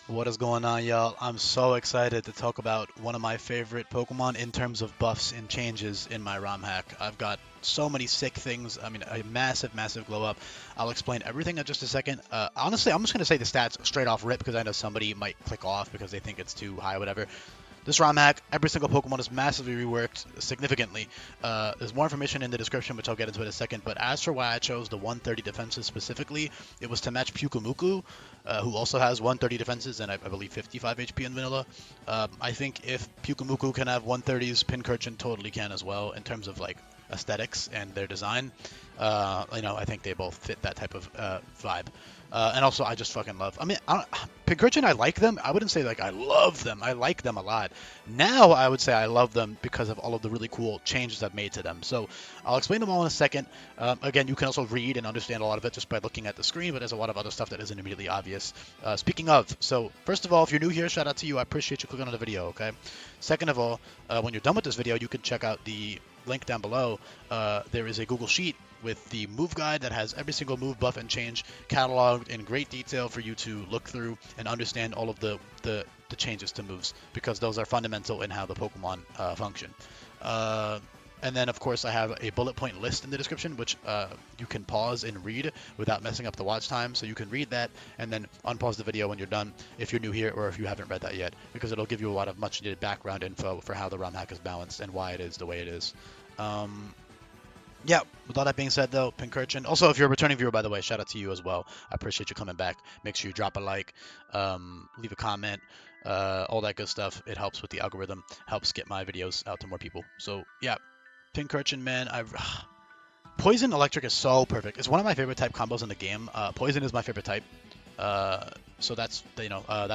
What is going on, y'all? I'm so excited to talk about one of my favorite Pokemon in terms of buffs and changes in my ROM hack. I've got so many sick things. I mean, a massive, massive glow up. I'll explain everything in just a second. Honestly, I'm just going to say the stats straight off rip because I know somebody might click off because they think it's too high, whatever. This ROM hack, every single Pokemon is massively reworked significantly. There's more information in the description, which I'll get into in a second. But as for why I chose the 130 defenses specifically, it was to match Pyukumuku, who also has 130 defenses and I believe 55 HP in vanilla. I think if Pyukumuku can have 130s, Pincurchin totally can as well in terms of like aesthetics and their design. I think they both fit that type of vibe. And also, I just fucking love. I mean, Pincurchin, I like them. I wouldn't say like I love them. I like them a lot. Now, I would say I love them because of all of the really cool changes I've made to them. So I'll explain them all in a second. Again, you can also read and understand a lot of it just by looking at the screen, but there's a lot of other stuff that isn't immediately obvious. Speaking of, so first of all, if you're new here, shout out to you. I appreciate you clicking on the video. Okay. Second of all, when you're done with this video, you can check out the link down below. There is a Google Sheet with the move guide that has every single move, buff, and change cataloged in great detail for you to look through and understand all of the changes to moves, because those are fundamental in how the Pokemon function. And then, of course, I have a bullet point list in the description, which you can pause and read without messing up the watch time. So you can read that and then unpause the video when you're done if you're new here or if you haven't read that yet, because it'll give you a lot of much needed background info for how the ROM hack is balanced and why it is the way it is. Um, yeah, with all that being said, though, Pincurchin. Also, if you're a returning viewer, by the way, shout out to you as well. I appreciate you coming back. Make sure you drop a like, leave a comment, all that good stuff. It helps with the algorithm, helps get my videos out to more people. So, yeah, Pincurchin, man. Poison Electric is so perfect. It's one of my favorite type combos in the game. Poison is my favorite type. Uh, so that's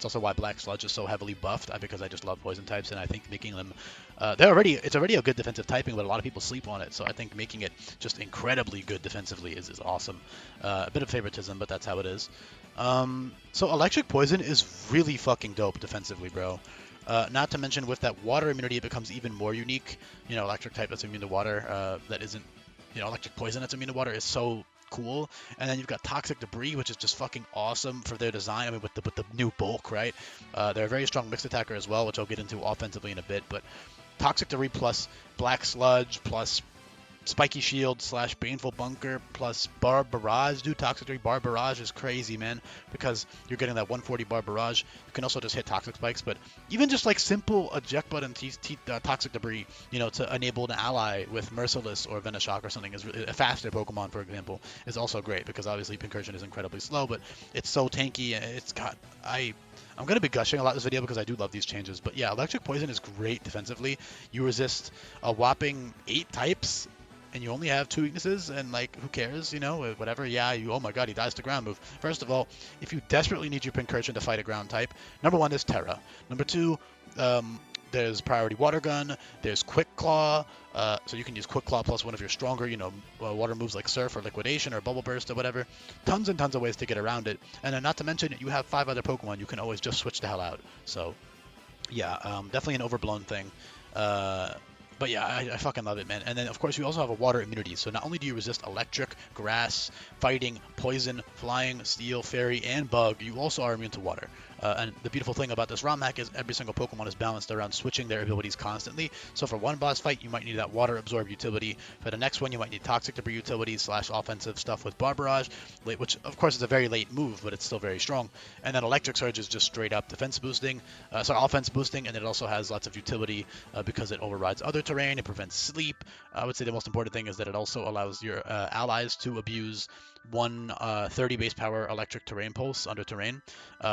also why Black Sludge is so heavily buffed, because I just love poison types, and I think making them it's already a good defensive typing, but a lot of people sleep on it. So I think making it just incredibly good defensively is awesome. A bit of favoritism, but that's how it is. So Electric Poison is really fucking dope defensively, bro. Not to mention with that water immunity, it becomes even more unique. Electric type that's immune to water, that isn't, electric poison that's immune to water is so cool. And then you've got Toxic Debris, which is just fucking awesome for their design. I mean, with the new bulk, right? They're a very strong mixed attacker as well, which I'll get into offensively in a bit. But Toxic Debris plus Black Sludge plus Spiky Shield slash Baneful Bunker plus Bar Barrage. Dude, Toxic 3 Bar Barrage is crazy, man, because you're getting that 140 Bar Barrage. You can also just hit Toxic Spikes, but even just like simple eject button Toxic Debris, to enable an ally with Merciless or Venoshock or something, is really, a faster Pokemon, for example, is also great, because obviously Pincurchin is incredibly slow, but it's so tanky, and I'm going to be gushing a lot in this video because I do love these changes. But yeah, Electric Poison is great defensively. You resist a whopping 8 types, and you only have 2 weaknesses, and like, who cares, whatever. Yeah, oh my god, he dies to ground move. First of all, if you desperately need your Pincurchin to fight a ground type, number 1 is Terra. Number 2, there's Priority Water Gun, there's Quick Claw, so you can use Quick Claw plus one of your stronger, water moves like Surf or Liquidation or Bubble Burst or whatever. Tons and tons of ways to get around it. And then not to mention, you have 5 other Pokemon, you can always just switch the hell out. So, yeah, definitely an overblown thing. But yeah, I fucking love it, man. And then, of course, you also have a water immunity. So not only do you resist electric, grass, fighting, poison, flying, steel, fairy, and bug, you also are immune to water. And the beautiful thing about this ROM hack is every single Pokemon is balanced around switching their abilities constantly. So for one boss fight, you might need that Water Absorb utility. For the next one, you might need Toxic Debris utility / offensive stuff with Bar Barrage, which of course is a very late move, but it's still very strong. And then Electric Surge is just straight up defense boosting, offense boosting, and it also has lots of utility because it overrides other terrain, it prevents sleep. I would say the most important thing is that it also allows your allies to abuse one 30 base power electric terrain pulse under terrain,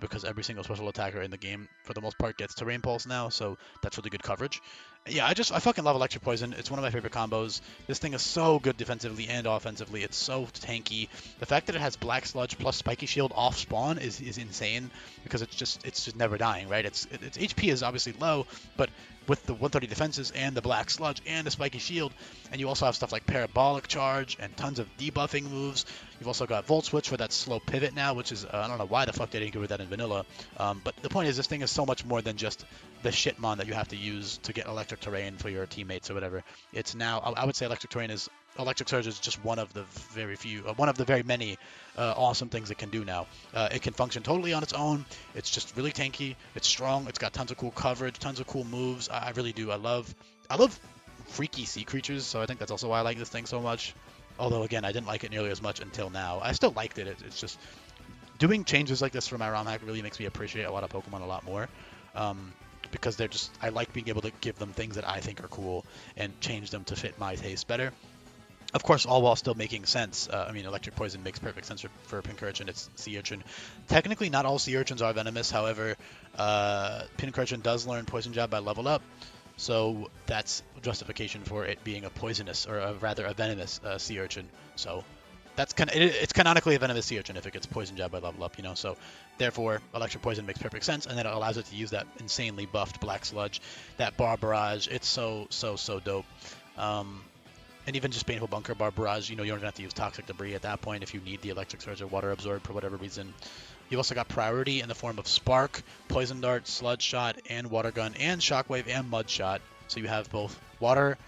because every single special attacker in the game for the most part gets terrain pulse now, so that's really good coverage. Yeah, I fucking love Electric Poison. It's one of my favorite combos. This thing is so good defensively and offensively. It's so tanky. The fact that it has Black Sludge plus Spiky Shield off spawn is insane, because it's just never dying, right? Its HP is obviously low, but with the 130 defenses and the Black Sludge and the Spiky Shield, and you also have stuff like Parabolic Charge and tons of debuffing moves. You've also got Volt Switch for that slow pivot now, which is, I don't know why the fuck they didn't give it that in vanilla. But the point is, this thing is so much more than just the shitmon that you have to use to get electric terrain for your teammates or whatever. It's now, I would say electric terrain is Electric Surge is just one of the very few, one of the very many awesome things it can do now. It can function totally on its own. It's just really tanky. It's strong. It's got tons of cool coverage, tons of cool moves. I really do. I love freaky sea creatures, so I think that's also why I like this thing so much. Although again, I didn't like it nearly as much until now. I still liked it. It's just doing changes like this for my ROM hack really makes me appreciate a lot of Pokemon a lot more. Because they're just, I like being able to give them things that I think are cool and change them to fit my taste better. Of course, all while still making sense. I mean, Electric Poison makes perfect sense for Pincurchin. It's Sea Urchin. Technically, not all Sea Urchins are venomous. However, Pincurchin does learn Poison Jab by level up. So that's justification for it being a poisonous, or rather a venomous Sea Urchin. So that's it's canonically a venomous Sea Urchin if it gets Poison Jab by level up, you know. So therefore, Electric Poison makes perfect sense, and then it allows it to use that insanely buffed Black Sludge, that Bar Barrage. It's so dope. And even just Baneful Bunker, Bar Barrage, you know, you don't even have to use Toxic Debris at that point if you need the Electric Surge or Water Absorb for whatever reason. You've also got priority in the form of Spark, Poison Dart, Sludge Shot, and Water Gun, and Shockwave, and Mud Shot. So you have both water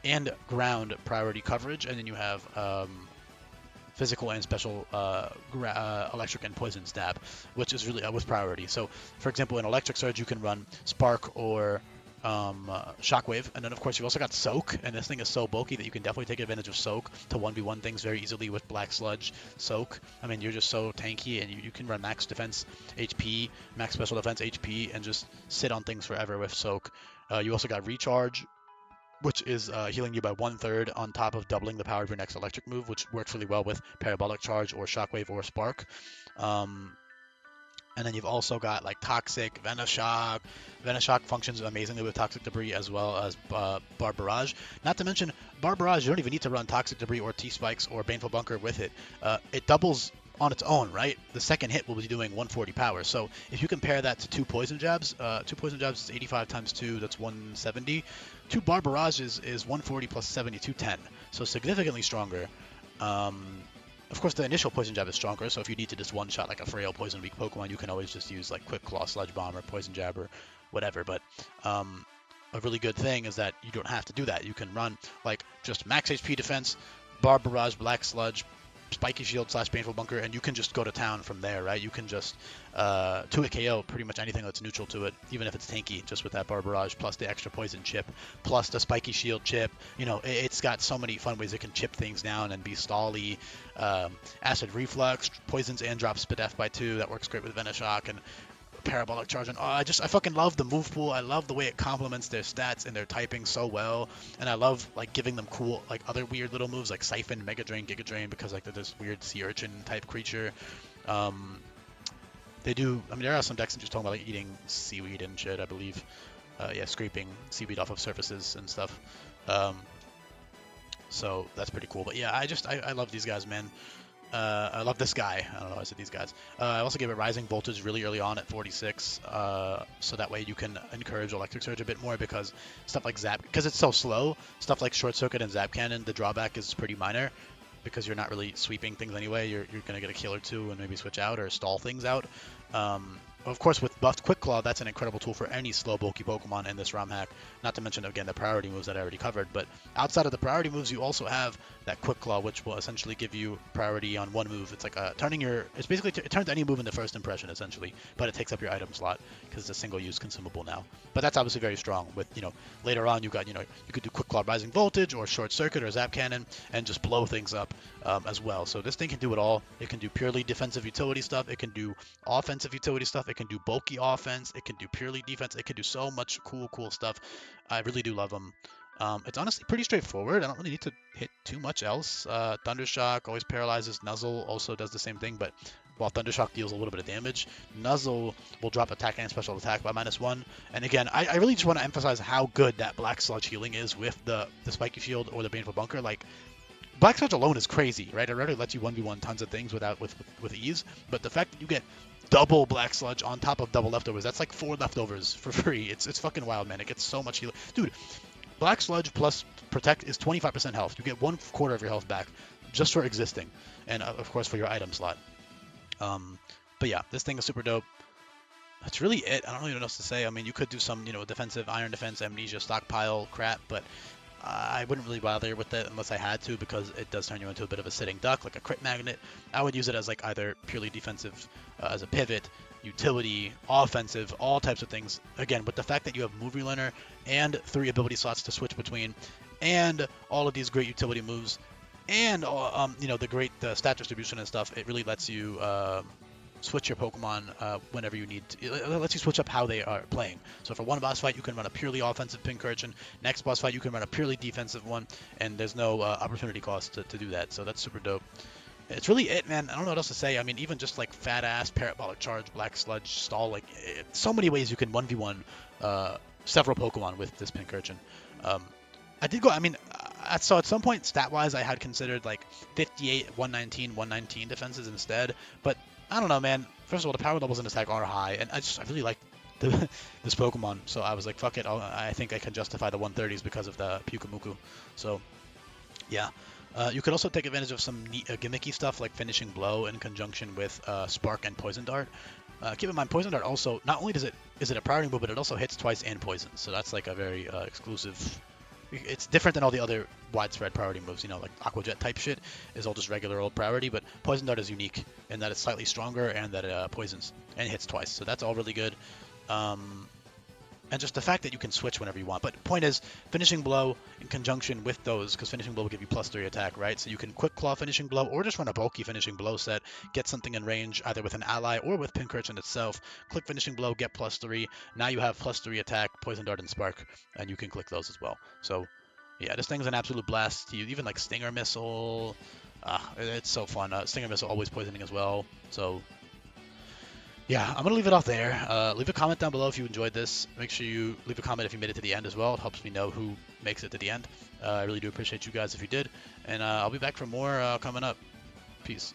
and ground priority coverage, and then you have physical and special electric and poison stab, which is really with priority. So, for example, in Electric Surge, you can run Spark or Shockwave, and then of course you've also got Soak, and this thing is so bulky that you can definitely take advantage of Soak to 1v1 things very easily with Black Sludge, Soak. I mean, you're just so tanky, and you can run max defense HP, max special defense HP, and just sit on things forever with Soak. You also got Recharge, which is healing you by 1/3 on top of doubling the power of your next electric move, which works really well with Parabolic Charge or Shockwave or Spark. And then you've also got like Toxic, Venoshock. Venoshock functions amazingly with Toxic Debris as well as Bar Barrage. Not to mention, Bar Barrage, you don't even need to run Toxic Debris or T-Spikes or Baneful Bunker with it. It doubles on its own, right? The second hit will be doing 140 power. So if you compare that to 2 Poison Jabs, 2 Poison Jabs is 85 times 2, that's 170. 2 Bar Barrage is 140 plus 70, 210. So significantly stronger. Of course, the initial Poison Jab is stronger, so if you need to just one-shot like a frail Poison Weak Pokemon, you can always just use like Quick Claw, Sludge Bomb, or Poison Jab, or whatever. But a really good thing is that you don't have to do that. You can run like just max HP defense, Bar Barrage, Black Sludge, Spiky Shield / Baneful Bunker, and you can just go to town from there, right? You can just 2-hit KO pretty much anything that's neutral to it, even if it's tanky, just with that Bar Barrage, plus the extra Poison chip, plus the Spiky Shield chip. You know, it's got so many fun ways it can chip things down and be stally. Acid Reflux, poisons and drops Spadef by 2, that works great with Venoshock, and Parabolic Charge. And I fucking love the move pool. I love the way it complements their stats and their typing so well. And I love like giving them cool like other weird little moves like Siphon, Mega Drain, Giga Drain, because like they're this weird Sea Urchin type creature. They do. I mean, there are some decks that just talking about like eating seaweed and shit, I believe. Yeah, scraping seaweed off of surfaces and stuff. So that's pretty cool. But yeah, I love these guys, man. I love this guy. I don't know why I said these guys. I also gave it Rising Voltage really early on at 46, so that way you can encourage Electric Surge a bit more, because stuff like Zap, because it's so slow, stuff like Short Circuit and Zap Cannon, the drawback is pretty minor, because you're not really sweeping things anyway. You're going to get a kill or two and maybe switch out or stall things out. Of course, with buffed Quick Claw, that's an incredible tool for any slow, bulky Pokemon in this ROM hack. Not to mention, again, the priority moves that I already covered. But outside of the priority moves, you also have that Quick Claw, which will essentially give you priority on one move. It's like it's basically, it turns any move into first impression, essentially. But it takes up your item slot, because it's a single-use consumable now. But that's obviously very strong. With, later on, you could do Quick Claw Rising Voltage, or Short Circuit, or Zap Cannon, and just blow things up as well. So this thing can do it all. It can do purely defensive utility stuff. It can do offensive utility stuff. It can do bulky offense. It can do purely defense. It can do so much cool stuff. I really do love them. It's honestly pretty straightforward. I don't really need to hit too much else. Thundershock always paralyzes. Nuzzle also does the same thing, but while Thundershock deals a little bit of damage, Nuzzle will drop attack and special attack by -1. And again, I really just want to emphasize how good that Black Sludge healing is with the Spiky Shield or the Baneful Bunker. Like, Black Sludge alone is crazy, right? It already lets you 1v1 tons of things with ease, but the fact that you get double Black Sludge on top of double leftovers, that's like 4 leftovers for free. It's fucking wild, man. It gets so much healing. Dude, Black Sludge plus Protect is 25% health. You get 1/4 of your health back just for existing, and of course for your item slot. But yeah, this thing is super dope. That's really it. I don't really know what else to say. I mean, you could do some, defensive Iron Defense, Amnesia, Stockpile crap, but I wouldn't really bother with it unless I had to, because it does turn you into a bit of a sitting duck, like a crit magnet. I would use it as like either purely defensive, as a pivot, utility, offensive, all types of things. Again, with the fact that you have move relearner and 3 ability slots to switch between, and all of these great utility moves, and you know, the stat distribution and stuff, it really lets you switch your Pokemon whenever you need to. It lets you switch up how they are playing. So for one boss fight, you can run a purely offensive Pincurchin. Next boss fight, you can run a purely defensive one, and there's no opportunity cost to do that. So that's super dope. It's really it, man. I don't know what else to say. I mean, even just like fat ass, parabolic charge, black sludge, stall, like so many ways you can 1v1 several Pokemon with this Pincurchin. I did go, I mean, so at some point, stat-wise, I had considered like 58, 119, 119 defenses instead, but I don't know, man. First of all, the power levels in this attack are high, and I really like this Pokemon, so I was like, fuck it, I think I can justify the 130s because of the Pyukumuku. So, yeah. You could also take advantage of some neat, gimmicky stuff like Finishing Blow in conjunction with Spark and Poison Dart. Keep in mind, Poison Dart also, not only is it a priority move, but it also hits twice and poisons, so that's like a very exclusive. It's different than all the other widespread priority moves, you know, like Aqua Jet type shit is all just regular old priority, but Poison Dart is unique in that it's slightly stronger and that it poisons and hits twice, so that's all really good. And just the fact that you can switch whenever you want. But point is, Finishing Blow in conjunction with those, because Finishing Blow will give you +3 attack, right? So you can Quick Claw Finishing Blow, or just run a bulky Finishing Blow set, get something in range, either with an ally or with Pincurchin itself. Click Finishing Blow, get +3. Now you have +3 attack, Poison Dart, and Spark, and you can click those as well. So, yeah, this thing's an absolute blast to use. Even like Stinger Missile, it's so fun. Stinger Missile always poisoning as well, so... yeah, I'm going to leave it off there. Leave a comment down below if you enjoyed this. Make sure you leave a comment if you made it to the end as well. It helps me know who makes it to the end. I really do appreciate you guys if you did. And I'll be back for more coming up. Peace.